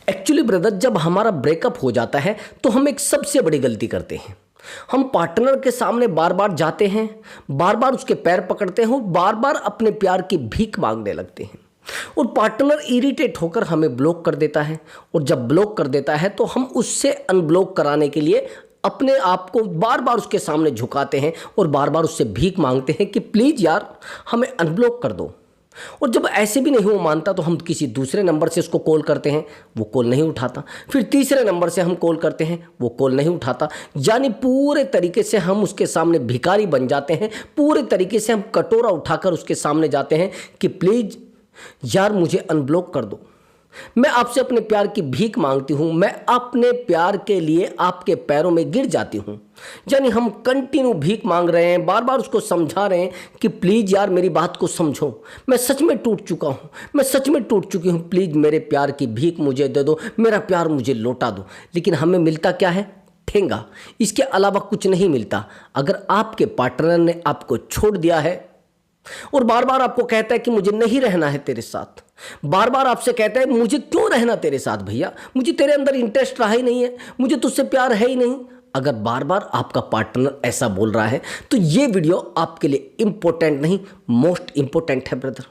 Actually brother, जब हमारा breakup हो जाता है तो हम एक सबसे बड़ी गलती करते हैं। हम पार्टनर के सामने बार बार जाते हैं, बार बार उसके पैर पकड़ते हैं और बार बार अपने प्यार की भीख मांगने लगते हैं। और पार्टनर इरिटेट होकर हमें ब्लॉक कर देता है, और जब ब्लॉक कर देता है तो हम उससे अनब्लॉक कराने के लिए अपने आप को बार बार उसके सामने झुकाते हैं और बार बार उससे भीख मांगते हैं कि प्लीज़ यार हमें अनब्लॉक कर दो। और जब ऐसे भी नहीं वो मानता तो हम किसी दूसरे नंबर से उसको कॉल करते हैं, वो कॉल नहीं उठाता। फिर तीसरे नंबर से हम कॉल करते हैं, वो कॉल नहीं उठाता। यानी पूरे तरीके से हम उसके सामने भिखारी बन जाते हैं। पूरे तरीके से हम कटोरा उठाकर उसके सामने जाते हैं कि प्लीज़ यार मुझे अनब्लॉक कर दो, मैं आपसे अपने प्यार की भीख मांगती हूँ, मैं अपने प्यार के लिए आपके पैरों में गिर जाती हूँ। यानी हम कंटिन्यू भीख मांग रहे हैं, बार बार उसको समझा रहे हैं कि प्लीज़ यार मेरी बात को समझो, मैं सच में टूट चुका हूँ, मैं सच में टूट चुकी हूँ, प्लीज़ मेरे प्यार की भीख मुझे दे दो, मेरा प्यार मुझे लौटा दो। लेकिन हमें मिलता क्या है? ठेंगा। इसके अलावा कुछ नहीं मिलता। अगर आपके पार्टनर ने आपको छोड़ दिया है और बार बार आपको कहता है कि मुझे नहीं रहना है तेरे साथ, बार बार आपसे कहता है मुझे क्यों रहना तेरे साथ भैया, मुझे तेरे अंदर इंटरेस्ट रहा ही नहीं है, मुझे तुझसे प्यार है ही नहीं। अगर बार बार आपका पार्टनर ऐसा बोल रहा है तो ये वीडियो आपके लिए इंपॉर्टेंट नहीं, मोस्ट इंपॉर्टेंट है ब्रदर।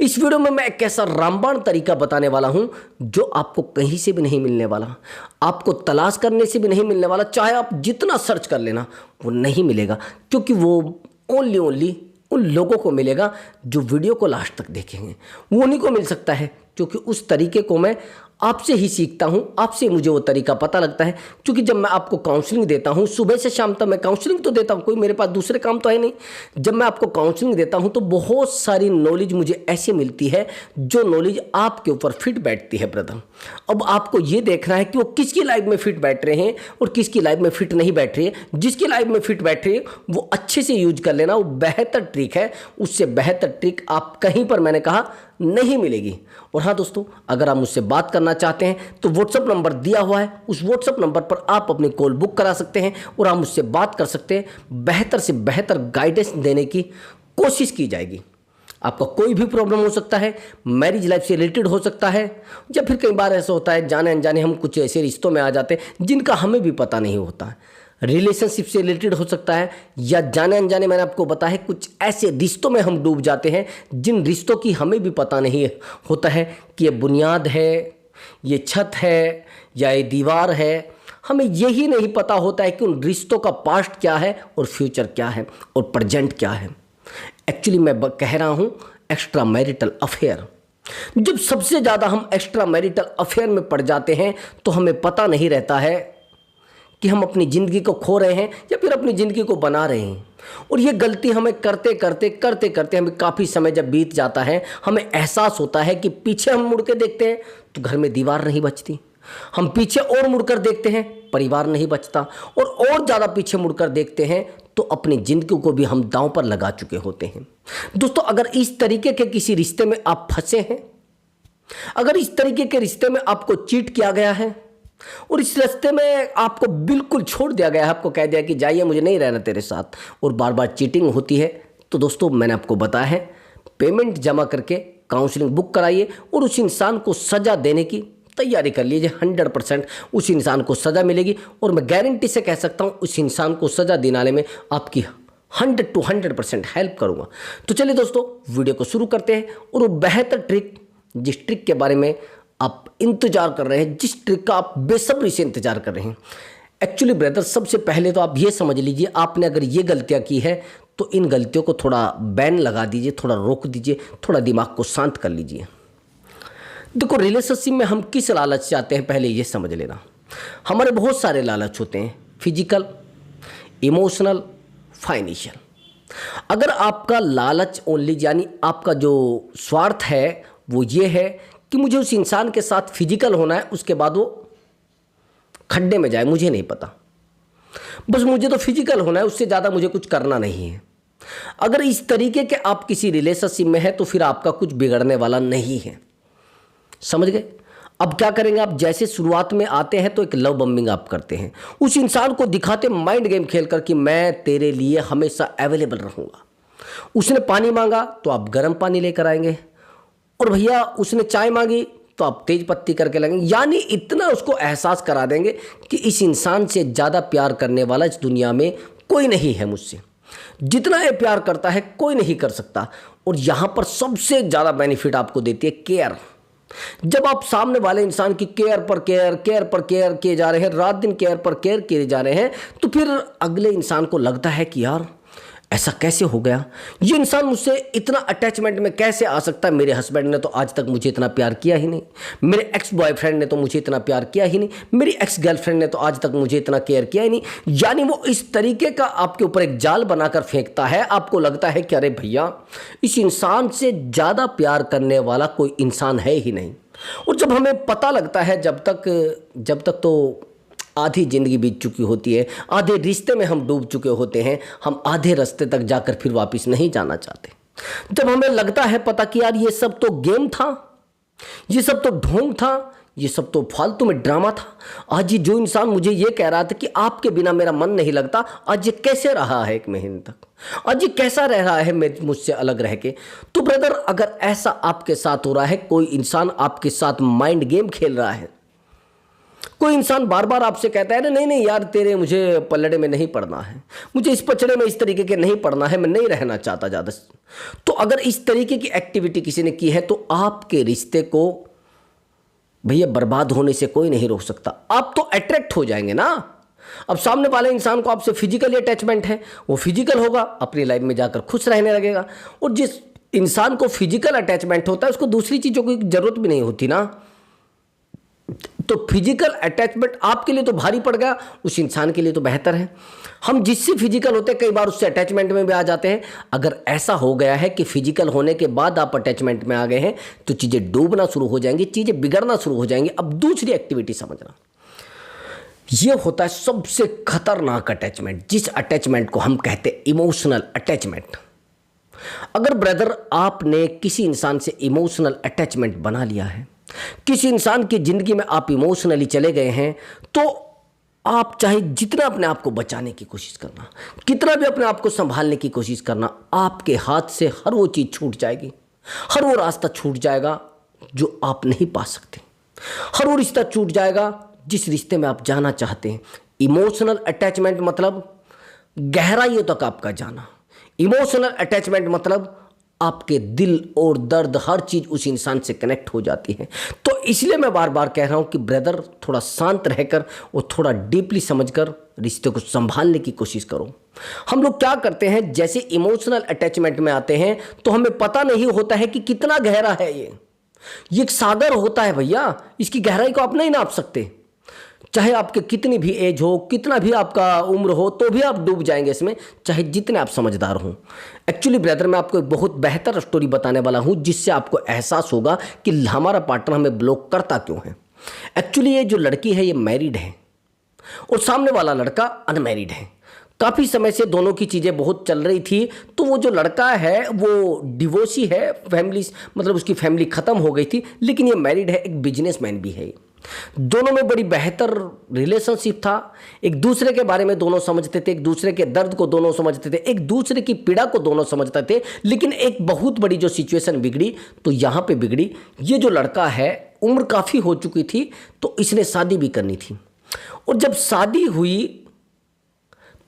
इस वीडियो में मैं एक ऐसा रामबाण तरीका बताने वाला हूं जो आपको कहीं से भी नहीं मिलने वाला, आपको तलाश करने से भी नहीं मिलने वाला। चाहे आप जितना सर्च कर लेना वो नहीं मिलेगा, क्योंकि वो ओनली उन लोगों को मिलेगा जो वीडियो को लास्ट तक देखेंगे। वो उन्हीं को मिल सकता है, क्योंकि उस तरीके को मैं आपसे ही सीखता हूँ, आपसे मुझे वो तरीका पता लगता है। क्योंकि जब मैं आपको काउंसलिंग देता हूँ, सुबह से शाम तक मैं काउंसलिंग तो देता हूँ, कोई मेरे पास दूसरे काम तो है नहीं। जब मैं आपको काउंसलिंग देता हूँ तो बहुत सारी नॉलेज मुझे ऐसी मिलती है जो नॉलेज आपके ऊपर फिट बैठती है ब्रदर। अब आपको ये देखना है कि वो किसकी लाइफ में फिट बैठ रहे हैं और किसकी लाइफ में फिट नहीं बैठ रही है। जिसकी लाइफ में फिट बैठ रही है वो अच्छे से यूज कर लेना, वो बेहतर ट्रिक है। उससे बेहतर ट्रिक आप कहीं पर, मैंने कहा, नहीं मिलेगी। और हाँ दोस्तों, अगर आप मुझसे बात करना चाहते हैं तो व्हाट्सअप नंबर दिया हुआ है, उस व्हाट्सअप नंबर पर आप अपनी कॉल बुक करा सकते हैं और आप मुझसे बात कर सकते हैं। बेहतर से बेहतर गाइडेंस देने की कोशिश की जाएगी। आपका कोई भी प्रॉब्लम हो सकता है, मैरिज लाइफ से रिलेटेड हो सकता है, या फिर कई बार ऐसा होता है जाने अनजाने हम कुछ ऐसे रिश्तों में आ जाते हैं जिनका हमें भी पता नहीं होता है। रिलेशनशिप से रिलेटेड हो सकता है, या जाने अनजाने मैंने आपको बताया कुछ ऐसे रिश्तों में हम डूब जाते हैं जिन रिश्तों की हमें भी पता नहीं होता है कि ये बुनियाद है, ये छत है, या ये दीवार है। हमें यही नहीं पता होता है कि उन रिश्तों का पास्ट क्या है और फ्यूचर क्या है और प्रेजेंट क्या है। एक्चुअली मैं कह रहा हूँ एक्स्ट्रा मैरिटल अफेयर। जब सबसे ज़्यादा हम एक्स्ट्रा मैरिटल अफेयर में पड़ जाते हैं तो हमें पता नहीं रहता है कि हम अपनी ज़िंदगी को खो रहे हैं या फिर अपनी ज़िंदगी को बना रहे हैं। और ये गलती हमें करते करते हमें काफ़ी समय जब बीत जाता है, हमें एहसास होता है कि पीछे हम मुड़ के देखते हैं तो घर में दीवार नहीं बचती, हम पीछे और मुड़कर देखते हैं परिवार नहीं बचता, और ज़्यादा पीछे मुड़कर देखते हैं तो अपनी ज़िंदगी को भी हम दांव पर लगा चुके होते हैं। दोस्तों, अगर इस तरीके के किसी रिश्ते में आप फंसे हैं, अगर इस तरीके के रिश्ते में आपको चीट किया गया है और इस रास्ते में आपको बिल्कुल छोड़ दिया गया है, आपको कह दिया कि जाइए मुझे नहीं रहना तेरे साथ, और बार बार चीटिंग होती है, तो दोस्तों मैंने आपको बताया है पेमेंट जमा करके काउंसलिंग बुक कराइए और उस इंसान को सज़ा देने की तैयारी कर लीजिए। 100% उस इंसान को सज़ा मिलेगी, और मैं गारंटी से कह सकता हूँ उस इंसान को सज़ा दिलाने में आपकी 100 to 100% हेल्प करूँगा। तो चलिए दोस्तों, वीडियो को शुरू करते हैं। और वो बेहतर ट्रिक, जिस ट्रिक के बारे में आप इंतजार कर रहे हैं, जिस ट्रिक का आप बेसब्री से इंतजार कर रहे हैं। एक्चुअली ब्रदर, सबसे पहले तो आप ये समझ लीजिए, आपने अगर ये गलतियां की है तो इन गलतियों को थोड़ा बैन लगा दीजिए, थोड़ा रोक दीजिए, थोड़ा दिमाग को शांत कर लीजिए। देखो, रिलेशनशिप में हम किस लालच से आते हैं पहले ये समझ लेना। हमारे बहुत सारे लालच होते हैं, फिजिकल, इमोशनल, फाइनेंशियल। अगर आपका लालच ओनली, यानी आपका जो स्वार्थ है वो ये है कि मुझे उस इंसान के साथ फिजिकल होना है, उसके बाद वो खड्डे में जाए मुझे नहीं पता, बस मुझे तो फिजिकल होना है, उससे ज़्यादा मुझे कुछ करना नहीं है। अगर इस तरीके के आप किसी रिलेशनशिप में हैं तो फिर आपका कुछ बिगड़ने वाला नहीं है, समझ गए। अब क्या करेंगे आप? जैसे शुरुआत में आते हैं तो एक लव बम्बिंग आप करते हैं, उस इंसान को दिखाते माइंड गेम खेलकर कि मैं तेरे लिए हमेशा अवेलेबल रहूँगा। उसने पानी मांगा तो आप गर्म पानी लेकर आएंगे, और भैया उसने चाय मांगी तो आप तेज पत्ती करके लगेंगे, यानी इतना उसको एहसास करा देंगे कि इस इंसान से ज़्यादा प्यार करने वाला इस दुनिया में कोई नहीं है मुझसे, जितना ये प्यार करता है कोई नहीं कर सकता। और यहाँ पर सबसे ज़्यादा बेनिफिट आपको देती है केयर। जब आप सामने वाले इंसान की केयर पर केयर किए जा रहे हैं, रात दिन केयर पर केयर किए जा रहे हैं, तो फिर अगले इंसान को लगता है कि यार ऐसा कैसे हो गया, ये इंसान मुझसे इतना अटैचमेंट में कैसे आ सकता है। मेरे हस्बैंड ने तो आज तक मुझे इतना प्यार किया ही नहीं, मेरे एक्स बॉयफ्रेंड ने तो मुझे इतना प्यार किया ही नहीं, मेरी एक्स गर्लफ्रेंड ने तो आज तक मुझे इतना केयर किया ही नहीं। यानी वो इस तरीके का आपके ऊपर एक जाल बनाकर फेंकता है। आपको लगता है कि अरे भैया, इस इंसान से ज़्यादा प्यार करने वाला कोई इंसान है ही नहीं। और जब हमें पता लगता है, जब तक तो आधी ज़िंदगी बीत चुकी होती है, आधे रिश्ते में हम डूब चुके होते हैं, हम आधे रास्ते तक जाकर फिर वापस नहीं जाना चाहते। जब हमें लगता है पता कि यार ये सब तो गेम था, ये सब तो ढोंग था, ये सब तो फालतू में ड्रामा था। आज ये जो इंसान मुझे ये कह रहा था कि आपके बिना मेरा मन नहीं लगता, आज ये कैसे रहा है 1 महीने तक, आज ये कैसा रह रहा है मुझसे अलग रह के। तो ब्रदर, अगर ऐसा आपके साथ हो रहा है, कोई इंसान आपके साथ माइंड गेम खेल रहा है, कोई इंसान बार बार आपसे कहता है नहीं नहीं यार, तेरे मुझे पलड़े में नहीं पड़ना है, मुझे इस पचड़े में इस तरीके के नहीं पड़ना है, मैं नहीं रहना चाहता ज़्यादा। तो अगर इस तरीके की एक्टिविटी किसी ने की है, तो आपके रिश्ते को भैया बर्बाद होने से कोई नहीं रोक सकता। आप तो अट्रैक्ट हो जाएंगे ना। अब सामने वाले इंसान को आपसे फिजिकली अटैचमेंट है, वो फिजिकल होगा, अपनी लाइफ में जाकर खुश रहने लगेगा। और जिस इंसान को फिजिकल अटैचमेंट होता है, उसको दूसरी चीज़ों की जरूरत भी नहीं होती ना। तो फिजिकल अटैचमेंट आपके लिए तो भारी पड़ गया, उस इंसान के लिए तो बेहतर है। हम जिससे फिजिकल होते हैं, कई बार उससे अटैचमेंट में भी आ जाते हैं। अगर ऐसा हो गया है कि फिजिकल होने के बाद आप अटैचमेंट में आ गए हैं, तो चीज़ें डूबना शुरू हो जाएंगी, चीज़ें बिगड़ना शुरू हो जाएंगी। अब दूसरी एक्टिविटी समझना, ये होता है सबसे खतरनाक अटैचमेंट, जिस अटैचमेंट को हम कहते हैं इमोशनल अटैचमेंट। अगर ब्रदर आपने किसी इंसान से इमोशनल अटैचमेंट बना लिया है, किसी इंसान की जिंदगी में आप इमोशनली चले गए हैं, तो आप चाहे जितना अपने आप को बचाने की कोशिश करना, कितना भी अपने आप को संभालने की कोशिश करना, आपके हाथ से हर वो चीज़ छूट जाएगी, हर वो रास्ता छूट जाएगा जो आप नहीं पा सकते, हर वो रिश्ता छूट जाएगा जिस रिश्ते में आप जाना चाहते हैं। इमोशनल अटैचमेंट मतलब गहराइयों तक आपका जाना। इमोशनल अटैचमेंट मतलब आपके दिल और दर्द, हर चीज़ उस इंसान से कनेक्ट हो जाती है। तो इसलिए मैं बार बार कह रहा हूँ कि ब्रदर, थोड़ा शांत रहकर और थोड़ा डीपली समझकर रिश्ते को संभालने की कोशिश करो। हम लोग क्या करते हैं, जैसे इमोशनल अटैचमेंट में आते हैं तो हमें पता नहीं होता है कि कितना गहरा है ये एक सागर होता है भैया, इसकी गहराई को आप नहीं नाप सकते। चाहे आपके कितनी भी एज हो, कितना भी आपका उम्र हो, तो भी आप डूब जाएंगे इसमें, चाहे जितने आप समझदार हों। एक्चुअली ब्रदर, मैं आपको एक बहुत बेहतर स्टोरी बताने वाला हूं, जिससे आपको एहसास होगा कि हमारा पार्टनर हमें ब्लॉक करता क्यों है। एक्चुअली ये जो लड़की है, ये मैरिड है और सामने वाला लड़का अनमैरिड है। काफ़ी समय से दोनों की चीज़ें बहुत चल रही थी। तो वो जो लड़का है वो डिवोर्सी है, फैमिली मतलब उसकी फैमिली ख़त्म हो गई थी, लेकिन ये मैरिड है, एक बिजनेसमैन भी है। दोनों में बड़ी बेहतर रिलेशनशिप था, एक दूसरे के बारे में दोनों समझते थे, एक दूसरे के दर्द को दोनों समझते थे, एक दूसरे की पीड़ा को दोनों समझते थे। लेकिन एक बहुत बड़ी जो सिचुएशन बिगड़ी, तो यहाँ पे बिगड़ी, ये जो लड़का है उम्र काफ़ी हो चुकी थी, तो इसने शादी भी करनी थी। और जब शादी हुई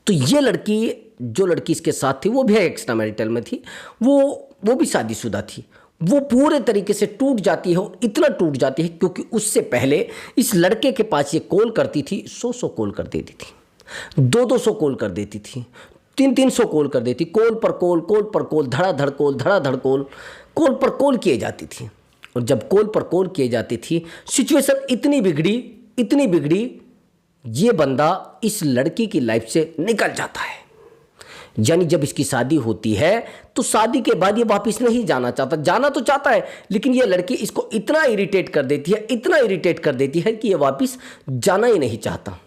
तो ये लड़की, जो लड़की इसके साथ थी, वो भी एक्स्ट्रा मैरिटल में थी, वो भी शादीशुदा थी। वो पूरे तरीके से टूट जाती है, इतना टूट जाती है क्योंकि उससे पहले इस लड़के के पास ये कॉल करती थी, 100 कॉल कर देती थी, 200 कॉल कर देती थी, 300 कॉल कर देती, कॉल पर कॉल, धड़ाधड़ कॉल, कॉल पर कॉल किए जाती थी। और जब कॉल पर कॉल किए जाती थी, सिचुएशन इतनी बिगड़ी, ये बंदा इस लड़की की लाइफ से निकल जाता है। यानी जब इसकी शादी होती है तो शादी के बाद ये वापस नहीं जाना चाहता, जाना तो चाहता है, लेकिन ये लड़की इसको इतना इरिटेट कर देती है कि ये वापस जाना ही नहीं चाहता।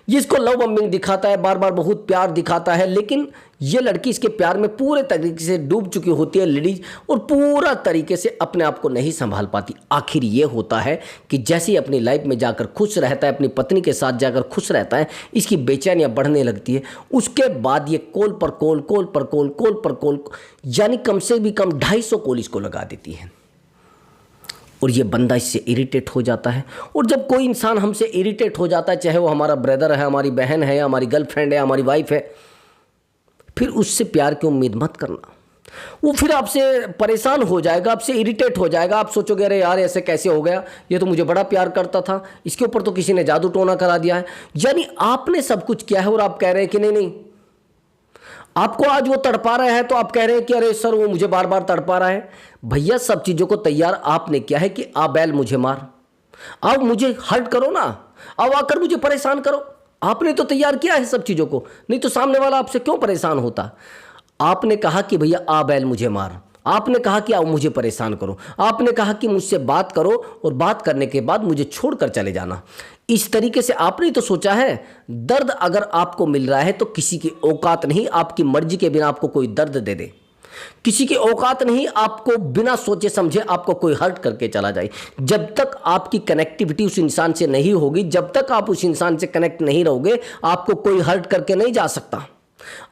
ये इसको लव बम्बिंग दिखाता है, बार बार बहुत प्यार दिखाता है, लेकिन ये लड़की इसके प्यार में पूरे तरीके से डूब चुकी होती है लेडीज, और पूरा तरीके से अपने आप को नहीं संभाल पाती। आखिर ये होता है कि जैसे ही अपनी लाइफ में जाकर खुश रहता है, अपनी पत्नी के साथ जाकर खुश रहता है, इसकी बेचैनियाँ बढ़ने लगती है। उसके बाद ये कॉल पर कॉल, यानी कम से भी कम 250 कॉल इसको लगा देती है। और ये बंदा इससे इरिटेट हो जाता है। और जब कोई इंसान हमसे इरिटेट हो जाता है, चाहे वो हमारा ब्रदर है, हमारी बहन है, हमारी गर्लफ्रेंड है, हमारी वाइफ है, फिर उससे प्यार की उम्मीद मत करना। वो फिर आपसे परेशान हो जाएगा, आपसे इरिटेट हो जाएगा। आप सोचोगे अरे यार ऐसे कैसे हो गया, ये तो मुझे बड़ा प्यार करता था, इसके ऊपर तो किसी ने जादू टोना करा दिया है। यानी आपने सब कुछ किया है और आप कह रहे हैं कि नहीं नहीं, आपको आज वो तड़पा रहा है तो आप कह रहे हैं कि अरे सर वो मुझे बार बार तड़पा रहा है। भैया सब चीज़ों को तैयार आपने किया है कि आ बैल मुझे मार, अब मुझे हर्ट करो ना, अब आकर मुझे परेशान करो। आपने तो तैयार किया है सब चीज़ों को, नहीं तो सामने वाला आपसे क्यों परेशान होता। आपने कहा कि भैया आ बैल मुझे मार, आपने कहा कि आओ मुझे परेशान करो, आपने कहा कि मुझसे बात करो और बात करने के बाद मुझे छोड़कर चले जाना। इस तरीके से आपने तो सोचा है। दर्द अगर आपको मिल रहा है तो किसी की औकात नहीं आपकी मर्जी के बिना आपको कोई दर्द दे दे, किसी की औकात नहीं आपको बिना सोचे समझे आपको कोई हर्ट करके चला जाए। जब तक आपकी कनेक्टिविटी उस इंसान से नहीं होगी, जब तक आप उस इंसान से कनेक्ट नहीं रहोगे, आपको कोई हर्ट करके नहीं जा सकता,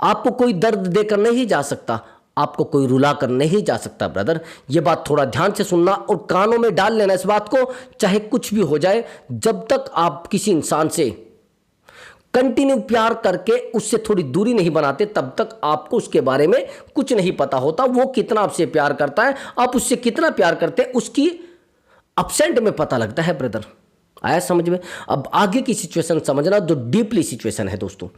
आपको कोई दर्द देकर नहीं जा सकता, आपको कोई रुला कर नहीं जा सकता। ब्रदर ये बात थोड़ा ध्यान से सुनना और कानों में डाल लेना इस बात को, चाहे कुछ भी हो जाए। जब तक आप किसी इंसान से कंटिन्यू प्यार करके उससे थोड़ी दूरी नहीं बनाते, तब तक आपको उसके बारे में कुछ नहीं पता होता। वो कितना आपसे प्यार करता है, आप उससे कितना प्यार करते हैं, उसकी अपसेंट में पता लगता है। ब्रदर आया समझ में। अब आगे की सिचुएशन समझना जो डीपली सिचुएशन है दोस्तों।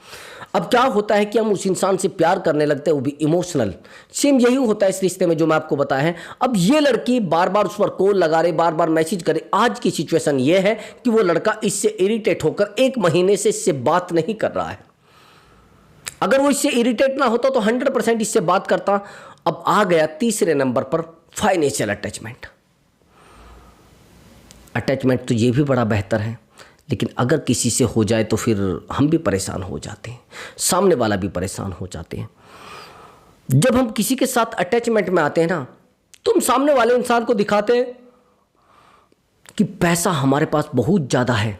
अब क्या होता है कि हम उस इंसान से प्यार करने लगते हैं, वो भी इमोशनल। सेम यही होता है इस रिश्ते में जो मैं आपको बताया है। अब ये लड़की बार बार उस पर कॉल लगा रही, बार बार मैसेज करे। आज की सिचुएशन ये है कि वो लड़का इससे इरिटेट होकर 1 महीने से इससे बात नहीं कर रहा है। अगर वो इससे इरिटेट ना होता तो 100% इससे बात करता। अब आ गया तीसरे नंबर पर फाइनेंशियल अटैचमेंट। अटैचमेंट तो ये भी बड़ा बेहतर है, लेकिन अगर किसी से हो जाए तो फिर हम भी परेशान हो जाते हैं, सामने वाला भी परेशान हो जाते हैं। जब हम किसी के साथ अटैचमेंट में आते हैं ना, तो हम सामने वाले इंसान को दिखाते हैं कि पैसा हमारे पास बहुत ज़्यादा है,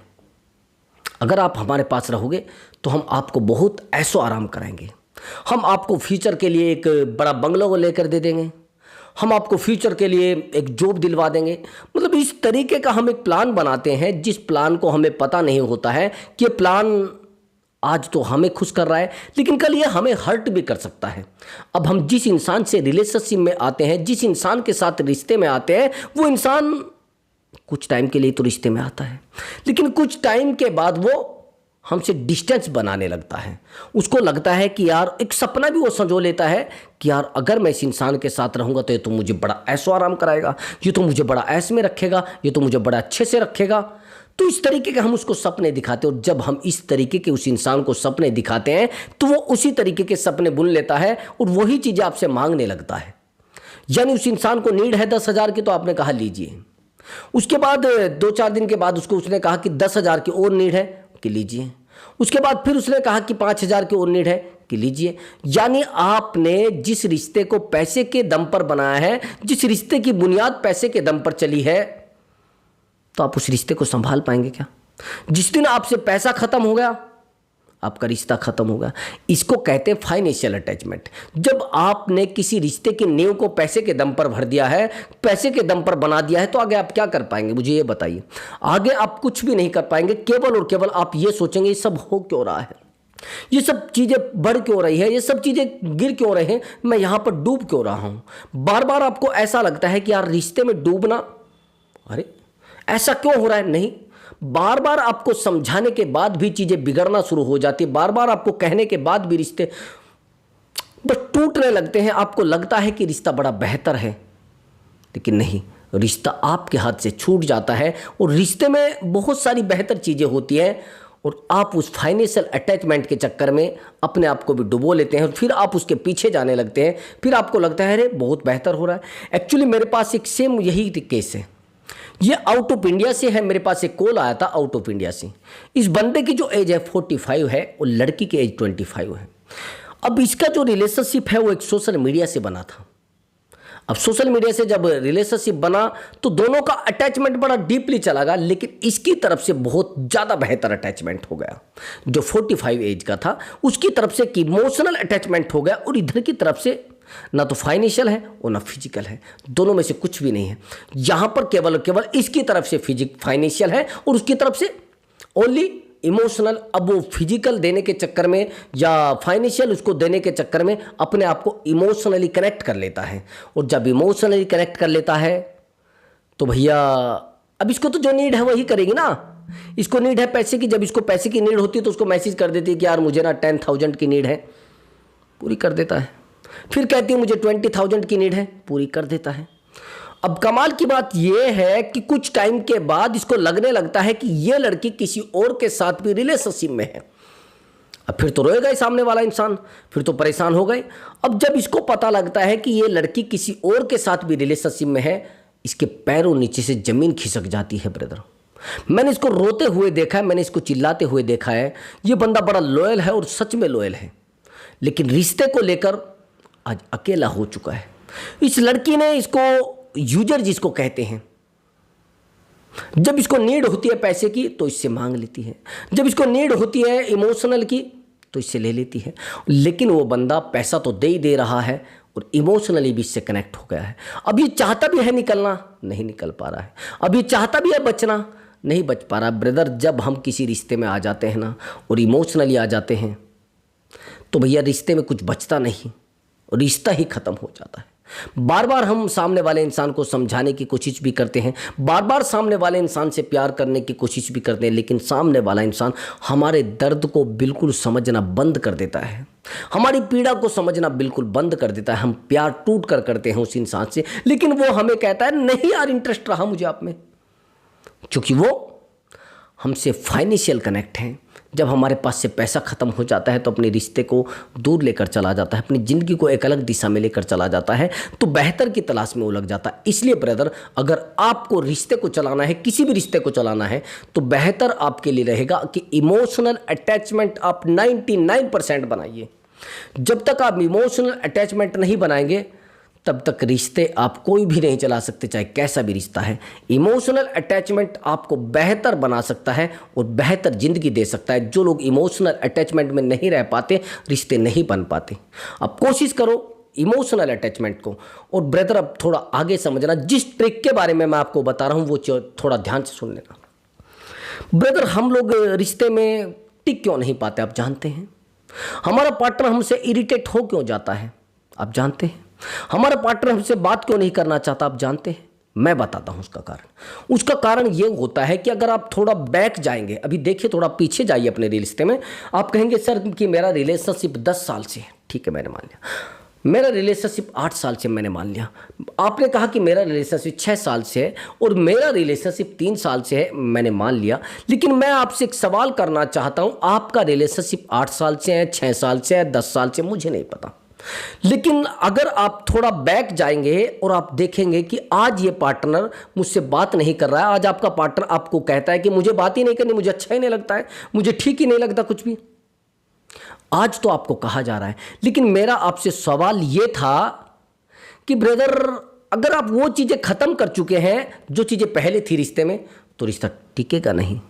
अगर आप हमारे पास रहोगे तो हम आपको बहुत ऐशो आराम कराएंगे, हम आपको फ्यूचर के लिए एक बड़ा बंगलो लेकर दे देंगे, हम आपको फ्यूचर के लिए एक जॉब दिलवा देंगे। मतलब इस तरीके का हम एक प्लान बनाते हैं, जिस प्लान को हमें पता नहीं होता है कि ये प्लान आज तो हमें खुश कर रहा है, लेकिन कल ये हमें हर्ट भी कर सकता है। अब हम जिस इंसान से रिलेशनशिप में आते हैं, जिस इंसान के साथ रिश्ते में आते हैं, वो इंसान कुछ टाइम के लिए तो रिश्ते में आता है, लेकिन कुछ टाइम के बाद वो हमसे डिस्टेंस बनाने लगता है। उसको लगता है कि यार, एक सपना भी वो संजो लेता है कि यार अगर मैं इस इंसान के साथ रहूँगा तो ये तो मुझे बड़ा ऐशो आराम कराएगा, ये तो मुझे बड़ा ऐश में रखेगा, ये तो मुझे बड़ा अच्छे से रखेगा। तो इस तरीके के हम उसको सपने दिखाते हैं, और जब हम इस तरीके के उस इंसान को सपने दिखाते हैं तो वो उसी तरीके के सपने बुन लेता है और वही चीज़ें आपसे मांगने लगता है। यानी उस इंसान को नीड है 10,000 की, तो आपने कहा लीजिए। उसके बाद 2-4 दिन के बाद उसने कहा कि 10,000 की और नीड है कि लीजिए। उसके बाद फिर उसने कहा कि 5,000 की और नीड है कि लीजिए। यानी आपने जिस रिश्ते को पैसे के दम पर बनाया है, जिस रिश्ते की बुनियाद पैसे के दम पर चली है, तो आप उस रिश्ते को संभाल पाएंगे क्या? जिस दिन आपसे पैसा खत्म हो गया, आपका रिश्ता खत्म होगा। इसको कहते हैं फाइनेंशियल अटैचमेंट। जब आपने किसी रिश्ते की नींव को पैसे के दम पर भर दिया है, पैसे के दम पर बना दिया है, तो आगे आप क्या कर पाएंगे? मुझे ये बताइए। आगे आप कुछ भी नहीं कर पाएंगे। केवल और केवल आप ये सोचेंगे ये सब हो क्यों रहा है, ये सब चीज़ें बढ़ क्यों रही है, ये सब चीज़ें गिर क्यों रहे हैं, मैं यहाँ पर डूब क्यों रहा हूँ। बार बार आपको ऐसा लगता है कि यार रिश्ते में डूबना, अरे ऐसा क्यों हो रहा है। नहीं, बार बार आपको समझाने के बाद भी चीज़ें बिगड़ना शुरू हो जाती है। बार बार आपको कहने के बाद भी रिश्ते बस टूटने लगते हैं। आपको लगता है कि रिश्ता बड़ा बेहतर है, लेकिन नहीं, रिश्ता आपके हाथ से छूट जाता है और रिश्ते में बहुत सारी बेहतर चीज़ें होती हैं, और आप उस फाइनेंशियल अटैचमेंट के चक्कर में अपने आप को भी डुबो लेते हैं। फिर आप उसके पीछे जाने लगते हैं। फिर आपको लगता है अरे बहुत बेहतर हो रहा है। एक्चुअली मेरे पास एक सेम यही केस है। ये आउट ऑफ इंडिया से है। मेरे पास एक कॉल आया था आउट ऑफ इंडिया से। इस बंदे की जो एज है 45 है और लड़की की एज 25 है। अब इसका जो रिलेशनशिप है वो एक सोशल मीडिया से बना था। अब सोशल मीडिया से जब रिलेशनशिप बना तो दोनों का अटैचमेंट बड़ा डीपली चला गया, लेकिन इसकी तरफ से बहुत ज़्यादा बेहतर अटैचमेंट हो गया। जो 45 एज का था उसकी तरफ से एक इमोशनल अटैचमेंट हो गया, और इधर की तरफ से ना तो फाइनेंशियल है और ना फिजिकल है, दोनों में से कुछ भी नहीं है। यहाँ पर केवल केवल इसकी तरफ से फाइनेंशियल है और उसकी तरफ से ओनली इमोशनल। अब वो फिजिकल देने के चक्कर में या फाइनेंशियल उसको देने के चक्कर में अपने आप को इमोशनली कनेक्ट कर लेता है, और जब इमोशनली कनेक्ट कर लेता है तो भैया अब इसको तो जो नीड है वही करेगी ना। इसको नीड है पैसे की, जब इसको पैसे की नीड होती है तो उसको मैसेज कर देती है कि यार मुझे ना 10,000 की नीड है, पूरी कर देता है। फिर कहती है मुझे 20,000 की नीड है, पूरी कर देता है। अब कमाल की बात यह है कि कुछ टाइम के बाद इसको लगने लगता है कि यह लड़की किसी और के साथ भी रिलेशनशिप में है। अब फिर तो रोएगा ही सामने वाला इंसान, फिर तो परेशान हो गए। अब जब इसको पता लगता है कि यह लड़की किसी और के साथ भी रिलेशनशिप में है, इसके पैरों नीचे से जमीन खिसक जाती है ब्रदर। मैंने इसको रोते हुए देखा है, मैंने इसको चिल्लाते हुए देखा है। ये बंदा बड़ा लॉयल है और सच में लॉयल है, लेकिन रिश्ते को लेकर आज अकेला हो चुका है। इस लड़की ने इसको यूजर जिसको कहते हैं, जब इसको नीड होती है पैसे की तो इससे मांग लेती है, जब इसको नीड होती है इमोशनल की तो इससे ले लेती है। लेकिन वो बंदा पैसा तो दे ही दे रहा है और इमोशनली भी इससे कनेक्ट हो गया है। अब ये चाहता भी है निकलना, नहीं निकल पा रहा है। अब ये चाहता भी है बचना, नहीं बच पा रहा। ब्रदर, जब हम किसी रिश्ते में आ जाते हैं ना और इमोशनली आ जाते हैं तो भैया रिश्ते में कुछ बचता नहीं, रिश्ता ही खत्म हो जाता है। बार बार हम सामने वाले इंसान को समझाने की कोशिश भी करते हैं, बार बार सामने वाले इंसान से प्यार करने की कोशिश भी करते हैं, लेकिन सामने वाला इंसान हमारे दर्द को बिल्कुल समझना बंद कर देता है, हमारी पीड़ा को समझना बिल्कुल बंद कर देता है। हम प्यार टूट कर करते हैं उस इंसान से, लेकिन वो हमें कहता है नहीं यार इंटरेस्ट रहा मुझे आप में, क्योंकि वो हमसे फाइनेंशियल कनेक्ट हैं। जब हमारे पास से पैसा ख़त्म हो जाता है तो अपने रिश्ते को दूर लेकर चला जाता है, अपनी ज़िंदगी को एक अलग दिशा में लेकर चला जाता है, तो बेहतर की तलाश में वो लग जाता है। इसलिए ब्रदर, अगर आपको रिश्ते को चलाना है, किसी भी रिश्ते को चलाना है, तो बेहतर आपके लिए रहेगा कि इमोशनल अटैचमेंट आप 99% बनाइए। जब तक आप इमोशनल अटैचमेंट नहीं बनाएंगे तब तक रिश्ते आप कोई भी नहीं चला सकते, चाहे कैसा भी रिश्ता है। इमोशनल अटैचमेंट आपको बेहतर बना सकता है और बेहतर ज़िंदगी दे सकता है। जो लोग इमोशनल अटैचमेंट में नहीं रह पाते, रिश्ते नहीं बन पाते। अब कोशिश करो इमोशनल अटैचमेंट को। और ब्रदर, अब थोड़ा आगे समझना, जिस ट्रिक के बारे में मैं आपको बता रहा हूँ वो थोड़ा ध्यान से सुन लेना। ब्रदर, हम लोग रिश्ते में टिक क्यों नहीं पाते आप जानते हैं? हमारा पार्टनर हमसे इरिटेट हो क्यों जाता है आप जानते हैं? हमारा पार्टनर हमसे बात क्यों नहीं करना चाहता आप जानते हैं? मैं बताता हूं उसका कारण। उसका कारण ये होता है कि अगर आप थोड़ा बैक जाएंगे, अभी देखिए थोड़ा पीछे जाइए अपने रिश्ते में, आप कहेंगे सर कि मेरा रिलेशनशिप 10 साल से है। ठीक है, मैंने मान लिया। मेरा रिलेशनशिप 8 साल से, मैंने मान लिया। आपने कहा कि मेरा रिलेशनशिप 6 साल से है और मेरा रिलेशनशिप 3 साल से है, मैंने मान लिया। लेकिन मैं आपसे एक सवाल करना चाहता हूं, आपका रिलेशनशिप 8 साल से है, 6 साल से है, 10 साल से, मुझे नहीं पता। लेकिन अगर आप थोड़ा बैक जाएंगे और आप देखेंगे कि आज ये पार्टनर मुझसे बात नहीं कर रहा है, आज आपका पार्टनर आपको कहता है कि मुझे बात ही नहीं करनी, मुझे अच्छा ही नहीं लगता है, मुझे ठीक ही नहीं लगता कुछ भी, आज तो आपको कहा जा रहा है। लेकिन मेरा आपसे सवाल ये था कि ब्रदर, अगर आप वो चीज़ें ख़त्म कर चुके हैं जो चीज़ें पहले थी रिश्ते में, तो रिश्ता टिकेगा नहीं।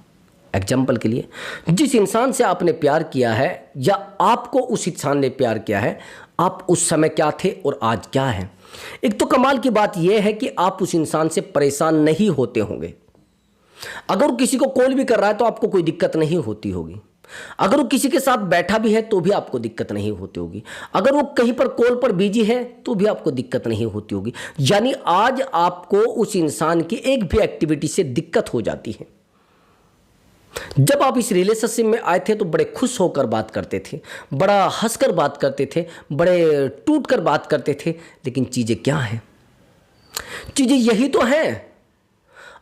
एग्जाम्पल के लिए, जिस इंसान से आपने प्यार किया है या आपको उस इंसान ने प्यार किया है, आप उस समय क्या थे और आज क्या हैं। एक तो कमाल की बात यह है कि आप उस इंसान से परेशान नहीं होते होंगे। अगर वो किसी को कॉल भी कर रहा है तो आपको कोई दिक्कत नहीं होती होगी। अगर वो किसी के साथ बैठा भी है तो भी आपको दिक्कत नहीं होती होगी। अगर वो कहीं पर कॉल पर बिजी है तो भी आपको दिक्कत नहीं होती होगी। यानी आज आपको उस इंसान की एक भी एक्टिविटी से दिक्कत हो जाती है। जब आप इस रिलेशनशिप में आए थे तो बड़े खुश होकर बात करते थे, बड़ा हंसकर बात करते थे, बड़े टूट कर बात करते थे। लेकिन चीज़ें क्या हैं? चीज़ें यही तो हैं।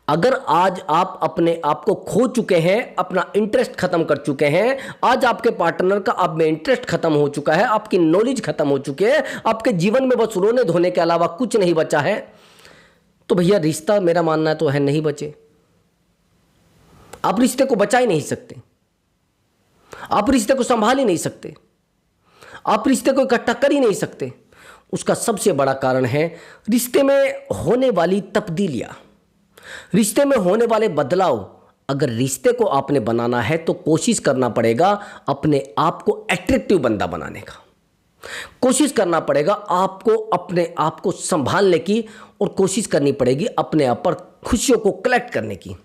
अगर आज आप अपने आप को खो चुके हैं, अपना इंटरेस्ट खत्म कर चुके हैं, आज आपके पार्टनर का आप में इंटरेस्ट खत्म हो चुका है, आपकी नॉलेज खत्म हो चुकी है, आपके जीवन में बस रोने धोने के अलावा कुछ नहीं बचा है, तो भैया रिश्ता, मेरा मानना है तो है, नहीं बचे। आप रिश्ते को बचा ही नहीं सकते, आप रिश्ते को संभाल ही नहीं सकते, आप रिश्ते को इकट्ठा कर ही नहीं सकते। उसका सबसे बड़ा कारण है रिश्ते में होने वाली तब्दीलियां, रिश्ते में होने वाले बदलाव। अगर रिश्ते को आपने बनाना है तो कोशिश करना पड़ेगा अपने आप को अट्रैक्टिव बंदा बनाने का। कोशिश करना पड़ेगा आपको अपने आप को संभालने की, और कोशिश करनी पड़ेगी अपने आप पर खुशियों को कलेक्ट करने की।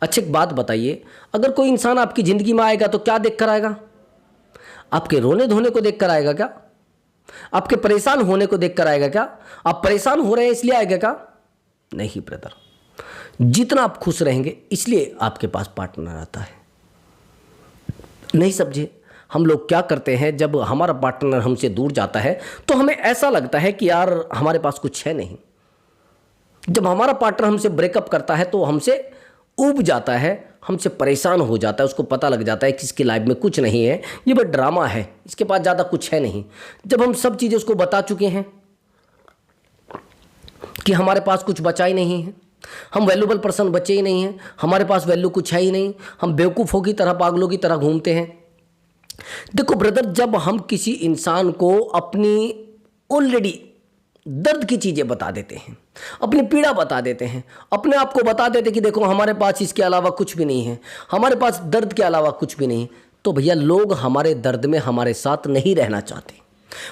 अच्छा एक बात बताइए, अगर कोई इंसान आपकी ज़िंदगी में आएगा तो क्या देख कर आएगा? आपके रोने धोने को देख कर आएगा क्या? आपके परेशान होने को देख कर आएगा क्या? आप परेशान हो रहे हैं इसलिए आएगा क्या? नहीं ब्रदर, जितना आप खुश रहेंगे इसलिए आपके पास पार्टनर आता है। नहीं समझे? हम लोग क्या करते हैं, जब हमारा पार्टनर हमसे दूर जाता है तो हमें ऐसा लगता है कि यार हमारे पास कुछ है नहीं। जब हमारा पार्टनर हमसे ब्रेकअप करता है तो हमसे ऊब जाता है, हमसे परेशान हो जाता है, उसको पता लग जाता है कि इसकी लाइफ में कुछ नहीं है, ये बस ड्रामा है, इसके पास ज़्यादा कुछ है नहीं। जब हम सब चीज़ें उसको बता चुके हैं कि हमारे पास कुछ बचा ही नहीं है, हम वैल्यूबल पर्सन बचे ही नहीं हैं, हमारे पास वैल्यू कुछ है ही नहीं, हम बेवकूफ़ों की तरह, पागलों की तरह घूमते हैं। देखो ब्रदर, जब हम किसी इंसान को अपनी ऑलरेडी दर्द की चीज़ें बता देते हैं, अपनी पीड़ा बता देते हैं, अपने आप को बता देते कि देखो हमारे पास इसके अलावा कुछ भी नहीं है, हमारे पास दर्द के अलावा कुछ भी नहीं, तो भैया लोग हमारे दर्द में हमारे साथ नहीं रहना चाहते।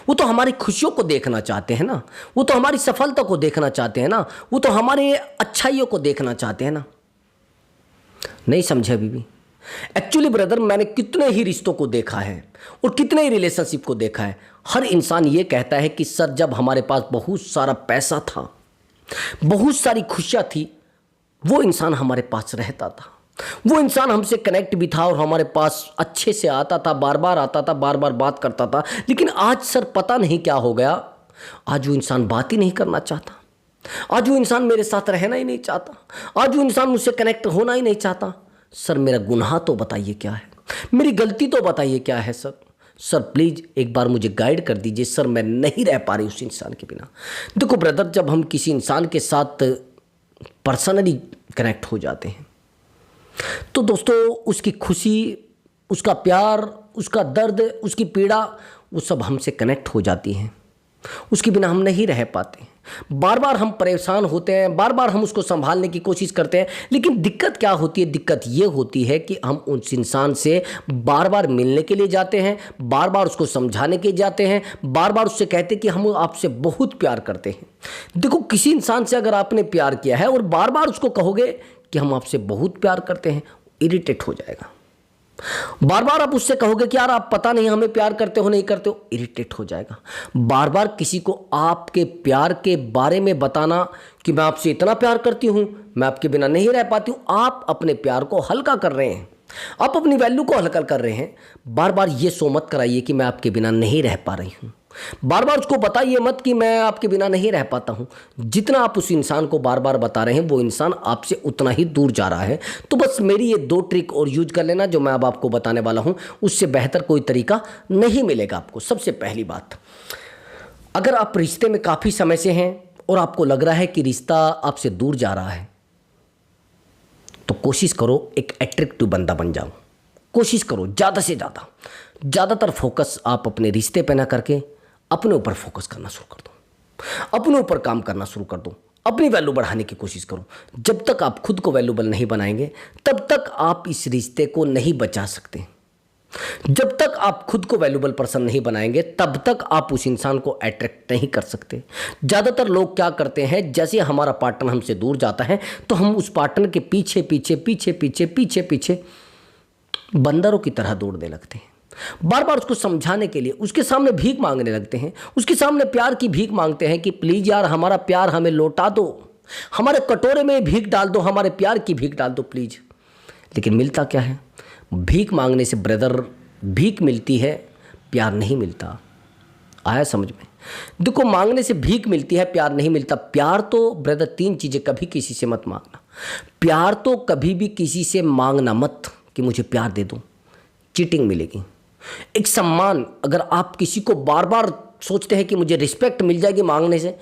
वो तो हमारी खुशियों को देखना चाहते हैं ना, वो तो हमारी सफलता को देखना चाहते हैं ना, वो तो हमारे अच्छाइयों को देखना चाहते हैं ना। नहीं समझे अभी भी? एक्चुअली ब्रदर, मैंने कितने ही रिश्तों को देखा है और कितने ही रिलेशनशिप को देखा है। हर इंसान ये कहता है कि सर जब हमारे पास बहुत सारा पैसा था, बहुत सारी खुशियाँ थी, वो इंसान हमारे पास रहता था, वो इंसान हमसे कनेक्ट भी था और हमारे पास अच्छे से आता था, बार बार आता था, बार बार बात करता था। लेकिन आज सर पता नहीं क्या हो गया, आज वो इंसान बात ही नहीं करना चाहता, आज वो इंसान मेरे साथ रहना ही नहीं चाहता, आज वो इंसान मुझसे कनेक्ट होना ही नहीं चाहता। सर मेरा गुनाह तो बताइए क्या है, मेरी गलती तो बताइए क्या है सर। सर प्लीज़ एक बार मुझे गाइड कर दीजिए सर, मैं नहीं रह पा रही उस इंसान के बिना। देखो ब्रदर, जब हम किसी इंसान के साथ पर्सनली कनेक्ट हो जाते हैं तो दोस्तों उसकी खुशी, उसका प्यार, उसका दर्द, उसकी पीड़ा, वो सब हमसे कनेक्ट हो जाती हैं। उसके बिना हम नहीं रह पाते। बार बार हम परेशान होते हैं, बार बार हम उसको संभालने की कोशिश करते हैं, लेकिन दिक्कत क्या होती है? दिक्कत ये होती है कि हम उस इंसान से बार बार मिलने के लिए जाते हैं, बार बार उसको समझाने के जाते हैं, बार बार उससे कहते हैं कि हम आपसे बहुत प्यार करते हैं। देखो, किसी इंसान से अगर आपने प्यार किया है और बार बार उसको कहोगे कि हम आपसे बहुत प्यार करते हैं, इरिटेट हो जाएगा। बार बार आप उससे कहोगे कि यार आप पता नहीं हमें प्यार करते हो नहीं करते हो, इरिटेट हो जाएगा। बार बार किसी को आपके प्यार के बारे में बताना कि मैं आपसे इतना प्यार करती हूँ, मैं आपके बिना नहीं रह पाती हूँ, आप अपने प्यार को हल्का कर रहे हैं, आप अपनी वैल्यू को हल्का कर रहे हैं। बार बार ये सो मत कराइए कि मैं आपके बिना नहीं रह पा रही हूँ। बार बार उसको बताइए मत कि मैं आपके बिना नहीं रह पाता हूँ। जितना आप उस इंसान को बार बार बता रहे हैं, वो इंसान आपसे उतना ही दूर जा रहा है। तो बस मेरी ये 2 ट्रिक और यूज कर लेना जो मैं अब आपको बताने वाला हूँ, उससे बेहतर कोई तरीका नहीं मिलेगा आपको। सबसे पहली बात, अगर आप रिश्ते में काफ़ी समय से हैं और आपको लग रहा है कि रिश्ता आपसे दूर जा रहा है, तो कोशिश करो एक अट्रैक्टिव बंदा बन जाओ। कोशिश करो ज़्यादा से ज़्यादा, ज़्यादातर फोकस आप अपने रिश्ते पे ना करके अपने ऊपर फोकस करना शुरू कर दो, अपने ऊपर काम करना शुरू कर दो, अपनी वैल्यू बढ़ाने की कोशिश करो। जब तक आप खुद को वैल्यूबल नहीं बनाएंगे तब तक आप इस रिश्ते को नहीं बचा सकते। जब तक आप खुद को वैल्यूबल पर्सन नहीं बनाएंगे तब तक आप उस इंसान को अट्रैक्ट नहीं कर सकते। ज़्यादातर लोग क्या करते हैं, जैसे हमारा पार्टनर हमसे दूर जाता है तो हम उस पार्टनर के पीछे पीछे पीछे पीछे पीछे पीछे बंदरों की तरह दौड़ने लगते हैं। बार बार उसको समझाने के लिए उसके सामने भीख मांगने लगते हैं, उसके सामने प्यार की भीख मांगते हैं कि प्लीज़ यार हमारा प्यार हमें लौटा दो, हमारे कटोरे में भीख डाल दो, हमारे प्यार की भीख डाल दो प्लीज़। लेकिन मिलता क्या है? भीख मांगने से ब्रदर भीख मिलती है, प्यार नहीं मिलता। आया समझ में? देखो, मांगने से भीख मिलती है, प्यार नहीं मिलता। प्यार तो ब्रदर 3 चीज़ें कभी किसी से मत मांगना। प्यार तो कभी भी किसी से मांगना मत कि मुझे प्यार दे दो, चीटिंग मिलेगी। एक सम्मान, अगर आप किसी को बार बार सोचते हैं कि मुझे रिस्पेक्ट मिल जाएगी मांगने से,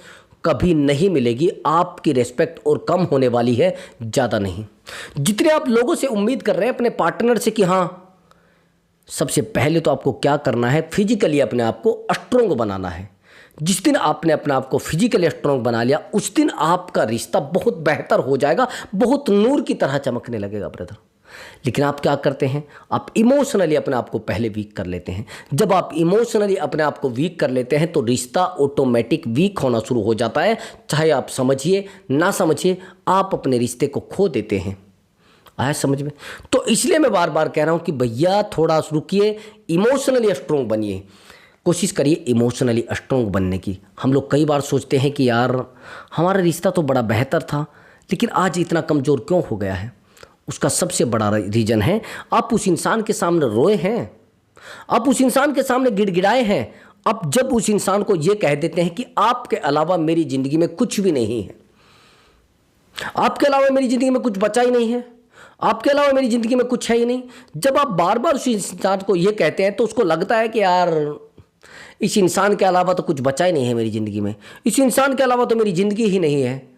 कभी नहीं मिलेगी। आपकी रिस्पेक्ट और कम होने वाली है, ज़्यादा नहीं। जितने आप लोगों से उम्मीद कर रहे हैं अपने पार्टनर से कि हाँ, सबसे पहले तो आपको क्या करना है, फिजिकली अपने आप को स्ट्रोंग बनाना है। जिस दिन आपने अपने आप को फिजिकली स्ट्रोंग बना लिया, उस दिन आपका रिश्ता बहुत बेहतर हो जाएगा, बहुत नूर की तरह चमकने लगेगा ब्रदर। लेकिन आप क्या करते हैं, आप इमोशनली अपने आप को पहले वीक कर लेते हैं। जब आप इमोशनली अपने आप को वीक कर लेते हैं तो रिश्ता ऑटोमेटिक वीक होना शुरू हो जाता है। चाहे आप समझिए ना समझिए, आप अपने रिश्ते को खो देते हैं। आया समझ में? तो इसलिए मैं बार बार कह रहा हूं कि भैया थोड़ा रुकिए, इमोशनली स्ट्रोंग बनिए, कोशिश करिए इमोशनली स्ट्रोंग बनने की। हम लोग कई बार सोचते हैं कि यार हमारा रिश्ता तो बड़ा बेहतर था, लेकिन आज इतना कमज़ोर क्यों हो गया है? उसका सबसे बड़ा रीज़न है आप उस इंसान के सामने रोए हैं, आप उस इंसान के सामने गिड़गिड़ाए हैं। आप जब उस इंसान को ये कह देते हैं कि आपके अलावा मेरी ज़िंदगी में कुछ भी नहीं है, आपके अलावा मेरी ज़िंदगी में कुछ बचा ही नहीं है, आपके अलावा मेरी ज़िंदगी में कुछ है ही नहीं, जब आप बार बार उस इंसान को ये कहते हैं तो उसको लगता है कि यार इस इंसान के अलावा तो कुछ बचा ही नहीं है मेरी ज़िंदगी में, इस इंसान के अलावा तो मेरी ज़िंदगी ही नहीं है।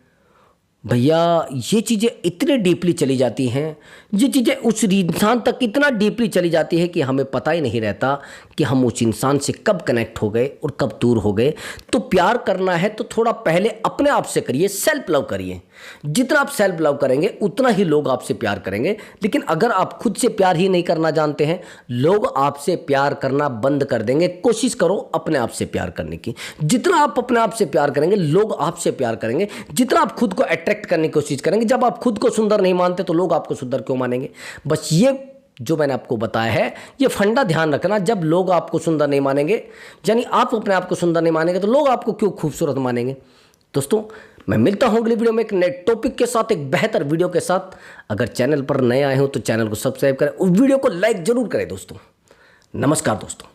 भैया ये चीज़ें इतने डीपली चली जाती हैं, ये चीज़ें उस इंसान तक इतना डीपली चली जाती है कि हमें पता ही नहीं रहता कि हम उस इंसान से कब कनेक्ट हो गए और कब दूर हो गए। तो प्यार करना है तो थोड़ा पहले अपने आप से करिए, सेल्फ लव करिए। जितना आप सेल्फ लव करेंगे उतना ही लोग आपसे प्यार करेंगे। लेकिन अगर आप खुद से प्यार ही नहीं करना जानते हैं, लोग आपसे प्यार करना बंद कर देंगे। कोशिश करो अपने आप से प्यार करने की। जितना आप अपने आप से प्यार करेंगे लोग आपसे प्यार करेंगे। जितना आप खुद को अट्रैक्ट करने की कोशिश करेंगे, जब आप खुद को सुंदर नहीं मानते तो लोग आपको सुंदर क्यों मानेंगे? बस ये जो मैंने आपको बताया है ये फंडा ध्यान रखना। जब लोग आपको सुंदर नहीं मानेंगे, यानी आप अपने आप को सुंदर नहीं मानेंगे, तो लोग आपको क्यों खूबसूरत मानेंगे? दोस्तों मैं मिलता हूं अगली वीडियो में एक नए टॉपिक के साथ, एक बेहतर वीडियो के साथ। अगर चैनल पर नए आए हो तो चैनल को सब्सक्राइब करें और वीडियो को लाइक जरूर करें दोस्तों। नमस्कार दोस्तों।